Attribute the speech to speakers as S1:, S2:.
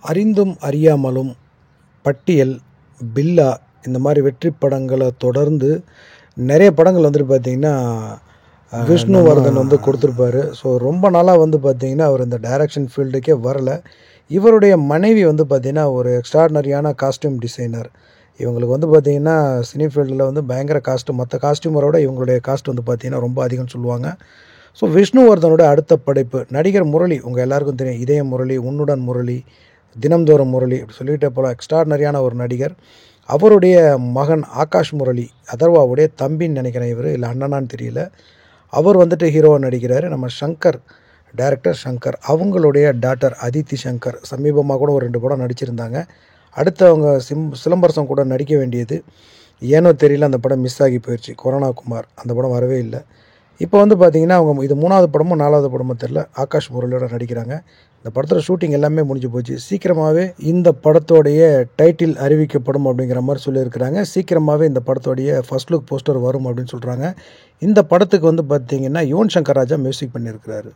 S1: அறிந்தும் அறியாமலும், பட்டியல், பில்லா இந்த மாதிரி வெற்றி படங்களை தொடர்ந்து நிறைய படங்கள் வந்துட்டு பார்த்திங்கன்னா விஷ்ணுவர்தன் வந்து கொடுத்துருப்பாரு. ஸோ ரொம்ப நாளாக வந்து பார்த்திங்கன்னா அவர் இந்த டைரக்ஷன் ஃபீல்டுக்கே வரலை. இவருடைய மனைவி வந்து பார்த்திங்கன்னா ஒரு எக்ஸ்ட்ராடினரியான காஸ்டியூம் டிசைனர். இவங்களுக்கு வந்து பார்த்திங்கன்னா சினி ஃபீல்டில் வந்து பயங்கர காஸ்ட்யூம், மற்ற காஸ்டியூமரோட இவங்களுடைய காஸ்ட் வந்து பார்த்திங்கன்னா ரொம்ப அதிகம்னு சொல்லுவாங்க. ஸோ விஷ்ணுவர்தனோட அடுத்த படைப்பு நடிகர் முரளி, உங்கள் எல்லாருக்கும் தெரியும், இதய முரளி, உன்னுடன் முரளி, தினம்தோறும் முரளி அப்படி சொல்லிகிட்டே போல எக்ஸ்ட்ராடினரியான ஒரு நடிகர். அவருடைய மகன் ஆகாஷ் முரளி, அதர்வாவுடைய தம்பின்னு நினைக்கிறேன் இவர், இல்லை அண்ணனான்னு தெரியல. அவர் வந்துட்டு ஹீரோவாக நடிக்கிறார். நம்ம ஷங்கர், டைரக்டர் ஷங்கர், அவங்களுடைய டாட்டர் அதித்தி ஷங்கர் சமீபமாக கூட ஒரு 2 படம் நடிச்சிருந்தாங்க. அடுத்து அவங்க சிலம்பரசன் கூட நடிக்க வேண்டியது, ஏனோ தெரியல அந்த படம் மிஸ் ஆகி போயிடுச்சு. கொரோனா குமார், அந்த படம் வரவே இல்லை. இப்போ வந்து பார்த்திங்கன்னா அவங்க இது 3வது படமோ 4வது படமோ தெரில, ஆகாஷ் முரளியோட நடிக்கிறாங்க. இந்த படத்தோட ஷூட்டிங் எல்லாமே முடிஞ்சு போச்சு. சீக்கிரமாகவே இந்த படத்தோடைய டைட்டில் அறிவிக்கப்படும் அப்படிங்கிற மாதிரி சொல்லியிருக்கிறாங்க. சீக்கிரமாகவே இந்த படத்தோடைய ஃபர்ஸ்ட் லுக் போஸ்டர் வரும் அப்படின்னு சொல்கிறாங்க. இந்த படத்துக்கு வந்து பார்த்திங்கன்னா யுவன் சங்கர் ராஜா மியூசிக் பண்ணியிருக்கிறாரு.